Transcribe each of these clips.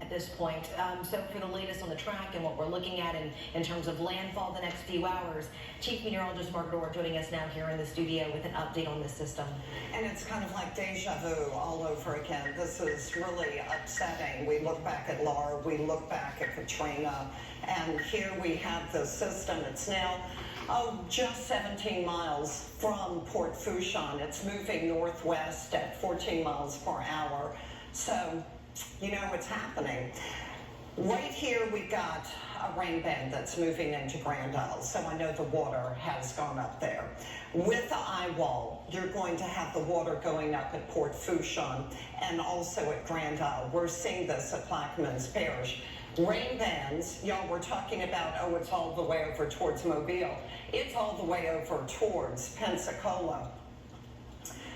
at this point. So for the latest on the track and what we're looking at in terms of landfall the next few hours, Chief Meteorologist Margaret joining us now here in the studio with an update on the system. And it's kind of like deja vu all over again. This is really upsetting. We look back at Laura, we look back at Katrina, and here we have the system. It's now just 17 miles from Port Fourchon. It's moving northwest at 14 miles per hour. So, you know what's happening. Right here we got a rain band that's moving into Grand Isle, so I know the water has gone up there. With the eye wall, you're going to have the water going up at Port Fourchon and also at Grand Isle. We're seeing this at Plaquemines Parish. Rain bands, y'all were talking about, oh, it's all the way over towards Mobile. It's all the way over towards Pensacola.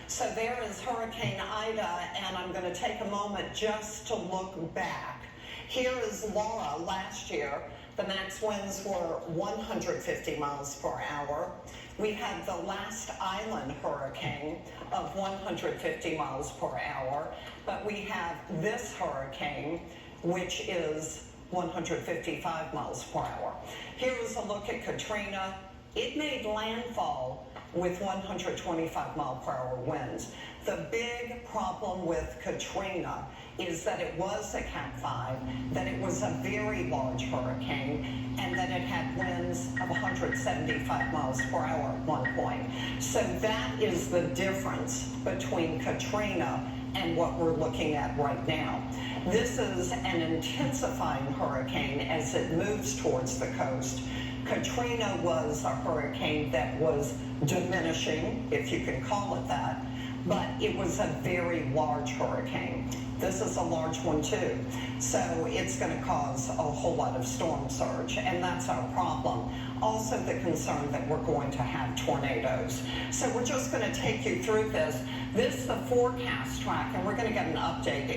So there is Hurricane Ida, and I'm going to take a moment just to look back. Here is Laura. Last year, the max winds were 150 miles per hour. We had the last island hurricane of 150 miles per hour, but we have this hurricane, which is 155 miles per hour. Here is a look at Katrina. It made landfall with 125 mile per hour winds. The big problem with Katrina is that it was a Cat 5, that it was a very large hurricane, and that it had winds of 175 miles per hour at one point. So that is the difference between Katrina and what we're looking at right now. This is an intensifying hurricane as it moves towards the coast. Katrina was a hurricane that was diminishing, if you can call it that, but it was a very large hurricane. This is a large one too. So it's going to cause a whole lot of storm surge, and that's our problem. Also the concern that we're going to have tornadoes. So we're just going to take you through this. This is the forecast track, and we're going to get an update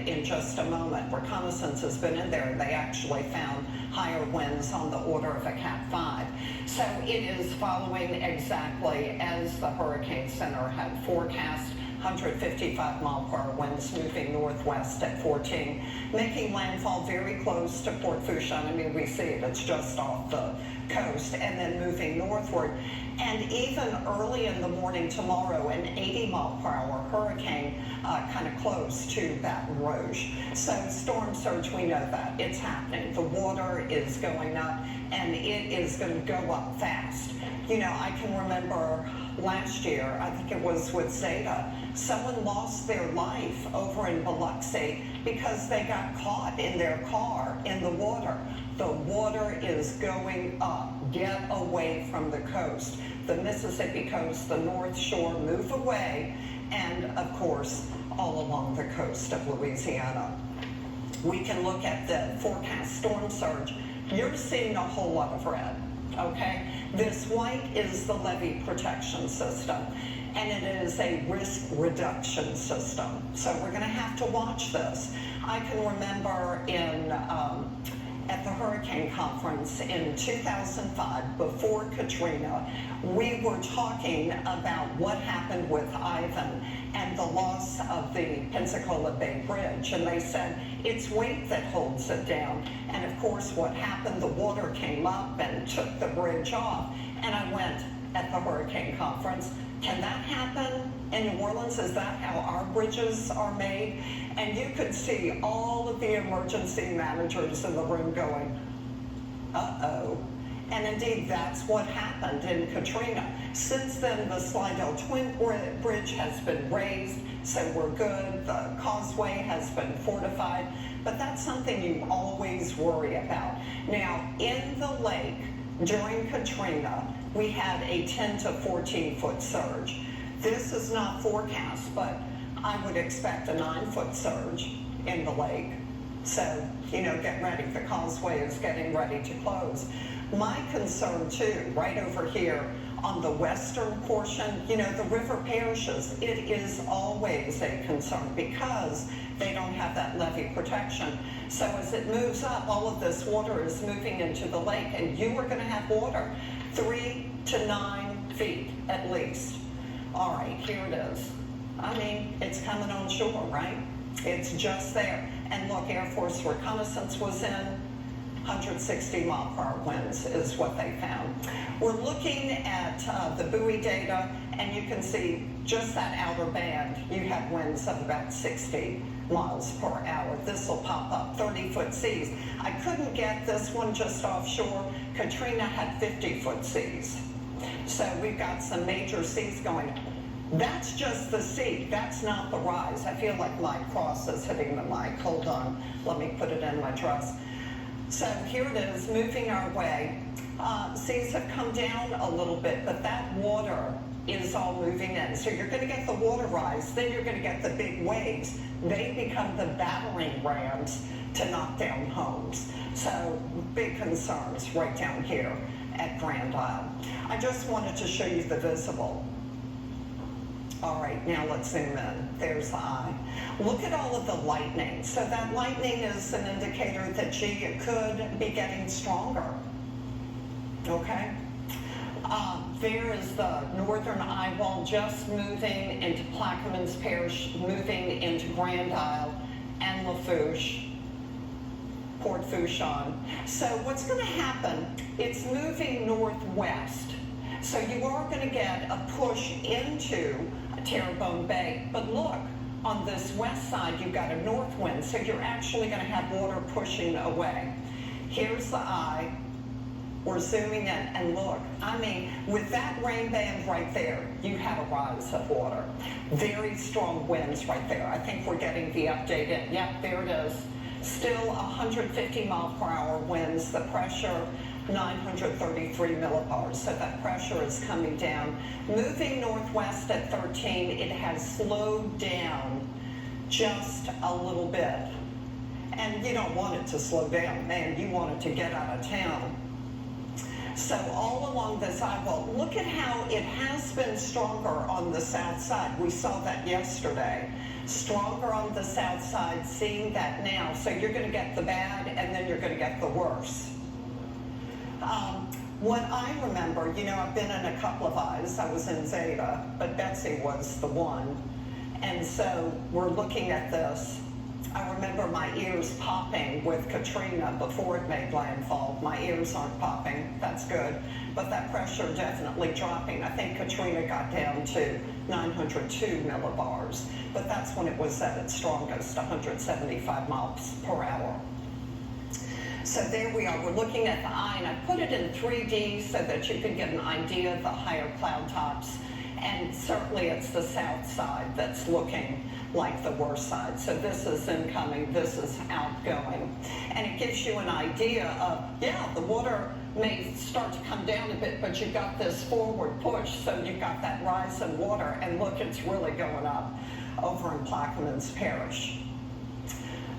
in just a moment. Reconnaissance has been in there, and they actually found higher winds on the order of a Cat 5. So it is following exactly as the Hurricane Center had forecast. 155 mile per hour winds moving northwest at 14, making landfall very close to Port Fourchon. I mean, we see it, it's just off the coast, and then moving northward. And even early in the morning tomorrow, an 80 mile per hour hurricane kind of close to Baton Rouge. So storm surge, we know that it's happening. The water is going up, and it is going to go up fast. You know, I can remember last year, I think it was with Zeta, someone lost their life over in Biloxi because they got caught in their car in the water. The water is going up. Get away from the coast. The Mississippi coast, the North Shore, move away, and of course, all along the coast of Louisiana. We can look at the forecast storm surge. You're seeing a whole lot of red. Okay, this white is the levee protection system, and it is a risk reduction system. So we're going to have to watch this. I can remember at the hurricane conference in 2005, before Katrina, we were talking about what happened with Ivan and the loss of the Pensacola Bay Bridge, and they said it's weight that holds it down. And of course, what happened, the water came up and took the bridge off. And I went at the hurricane conference, can that happen in New Orleans? Is that how our bridges are made? And you could see all of the emergency managers in the room going, uh-oh. And indeed, that's what happened in Katrina. Since then, the Slidell Twin Bridge has been raised, so we're good. The causeway has been fortified, but that's something you always worry about. Now, in the lake, during Katrina, we had a 10 to 14 foot surge. This is not forecast, but I would expect a 9-foot surge in the lake. So, you know, get ready. The causeway is getting ready to close. My concern too, right over here on the western portion, you know, the river parishes, it is always a concern because they don't have that levee protection. So as it moves up, all of this water is moving into the lake, and you are going to have water 3 to 9 feet at least. All right, here it is. I mean, it's coming on shore, right? It's just there. And look, Air Force reconnaissance was in. 160-mile-per-hour winds is what they found. We're looking at the buoy data, and you can see just that outer band. You have winds of about 60 miles per hour. This will pop up 30-foot seas. I couldn't get this one just offshore. Katrina had 50-foot seas. So we've got some major seas going. That's just the sea. That's not the rise. I feel like my cross is hitting the mic. Hold on. Let me put it in my dress. So here it is, moving our way. Seas have come down a little bit, but that water is all moving in. So you're going to get the water rise, then you're going to get the big waves. They become the battering rams to knock down homes. So big concerns right down here at Grand Isle. I just wanted to show you the visible. All right, now let's zoom in. There's the eye. Look at all of the lightning. So that lightning is an indicator that, gee, it could be getting stronger. Okay? There is the northern eye wall just moving into Plaquemines Parish, moving into Grand Isle and Lafourche, Port Fourchon. So what's going to happen, it's moving northwest. So you are going to get a push into Terrebonne Bay. But look, on this west side, you've got a north wind, so you're actually going to have water pushing away. Here's the eye. We're zooming in, and look, I mean, with that rain band right there, you have a rise of water. Very strong winds right there. I think we're getting the update in. Yep, there it is. Still 150-mile-per-hour winds. The pressure 933 millibars, so that pressure is coming down. Moving northwest at 13, it has slowed down just a little bit. And you don't want it to slow down, man, you want it to get out of town. So all along this eyewall, look at how it has been stronger on the south side. We saw that yesterday. Stronger on the south side, seeing that now. So you're going to get the bad, and then you're going to get the worse. What I remember, you know, I've been in a couple of eyes. I was in Zeta, but Betsy was the one. And so we're looking at this. I remember my ears popping with Katrina before it made landfall. My ears aren't popping. That's good. But that pressure definitely dropping. I think Katrina got down to 902 millibars. But that's when it was at its strongest, 175 miles per hour. So there we are. We're looking at the eye, and I put it in 3D so that you can get an idea of the higher cloud tops. And certainly it's the south side that's looking like the worst side. So this is incoming, this is outgoing. And it gives you an idea of, yeah, the water may start to come down a bit, but you've got this forward push, so you've got that rise in water. And look, it's really going up over in Plaquemines Parish.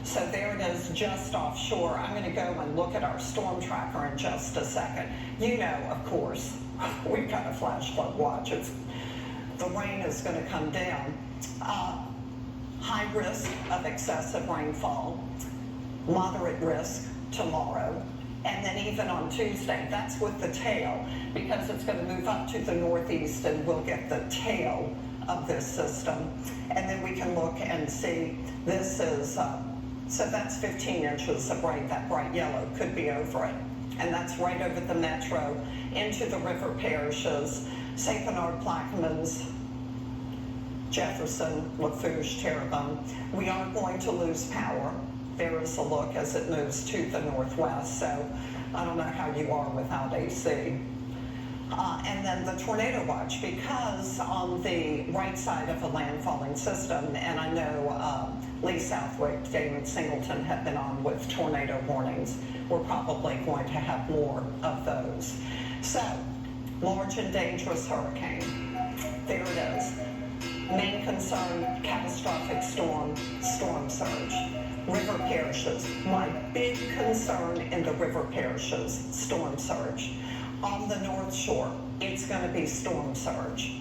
So there it is, just offshore. I'm going to go and look at our storm tracker in just a second. You know, of course, we've got a flash flood watch. The rain is going to come down. High risk of excessive rainfall, moderate risk tomorrow, and then even on Tuesday. That's with the tail, because it's going to move up to the northeast, and we'll get the tail of this system. And then we can look and see, this is... So that's 15 inches of rain. That bright yellow could be over it. And that's right over the metro, into the river parishes, St. Bernard, Plaquemines, Jefferson, Lafourche, Terrebonne. We are going to lose power. There is a look as it moves to the northwest. So I don't know how you are without AC. And then the tornado watch, because on the right side of a landfalling system, and I know Lee Southwick, David Singleton have been on with tornado warnings. We're probably going to have more of those. So, large and dangerous hurricane. There it is. Main concern, catastrophic storm surge. River parishes. My big concern in the river parishes, storm surge. On the North Shore, it's going to be storm surge.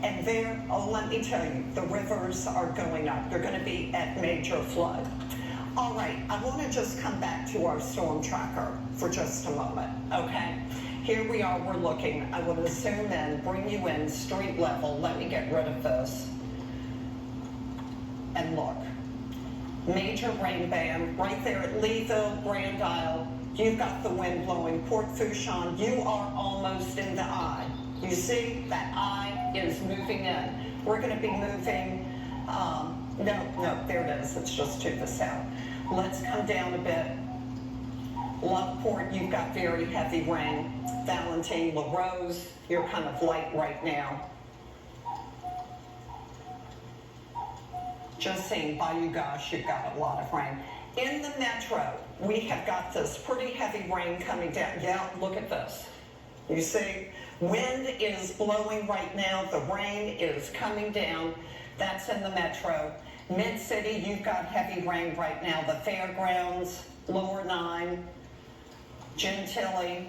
And there, oh, let me tell you, the rivers are going up. They're going to be at major flood. All right, I want to just come back to our storm tracker for just a moment, okay? Here we are, we're looking. I want to zoom in, bring you in street level. Let me get rid of this. And look, major rain band right there at Leeville, Grand Isle. You've got the wind blowing. Port Fourchon, you are almost in the eye. You see, that eye is moving in. We're going to be moving, no, there it is. It's just to the south. Let's come down a bit. Loveport, you've got very heavy rain. Valentine, La Rose, you're kind of light right now. Just saying, Bayou Gosh, you've got a lot of rain. In the metro, we have got this pretty heavy rain coming down. Yeah, look at this. You see, wind is blowing right now. The rain is coming down. That's in the metro. Mid-city, you've got heavy rain right now. The fairgrounds, Lower 9, Gentilly.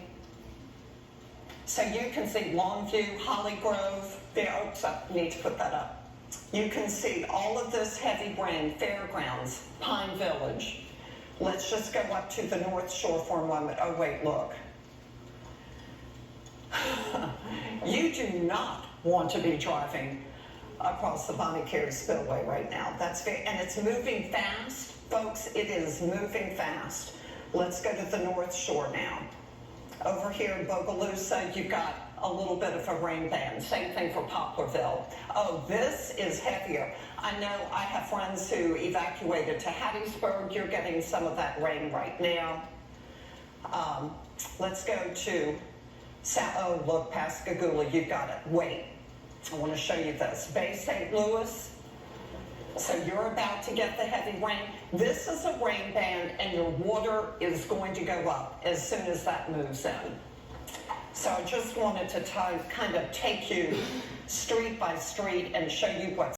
So you can see Longview, Holly Grove. There, oops, I need to put that up. You can see all of this heavy rain, Fairgrounds, Pine Village. Let's just go up to the North Shore for a moment. Oh, wait, look. You do not want to be driving across the Bonnie Carey Spillway right now. And it's moving fast, folks. It is moving fast. Let's go to the North Shore now. Over here in Bogalusa, you've got a little bit of a rain band. Same thing for Poplarville. Oh, this is heavier. I know I have friends who evacuated to Hattiesburg. You're getting some of that rain right now. Let's go to, oh, look, Pascagoula, you've got it. Wait, I want to show you this. Bay St. Louis. So you're about to get the heavy rain. This is a rain band, and your water is going to go up as soon as that moves in. So I just wanted to kind of take you street by street and show you what's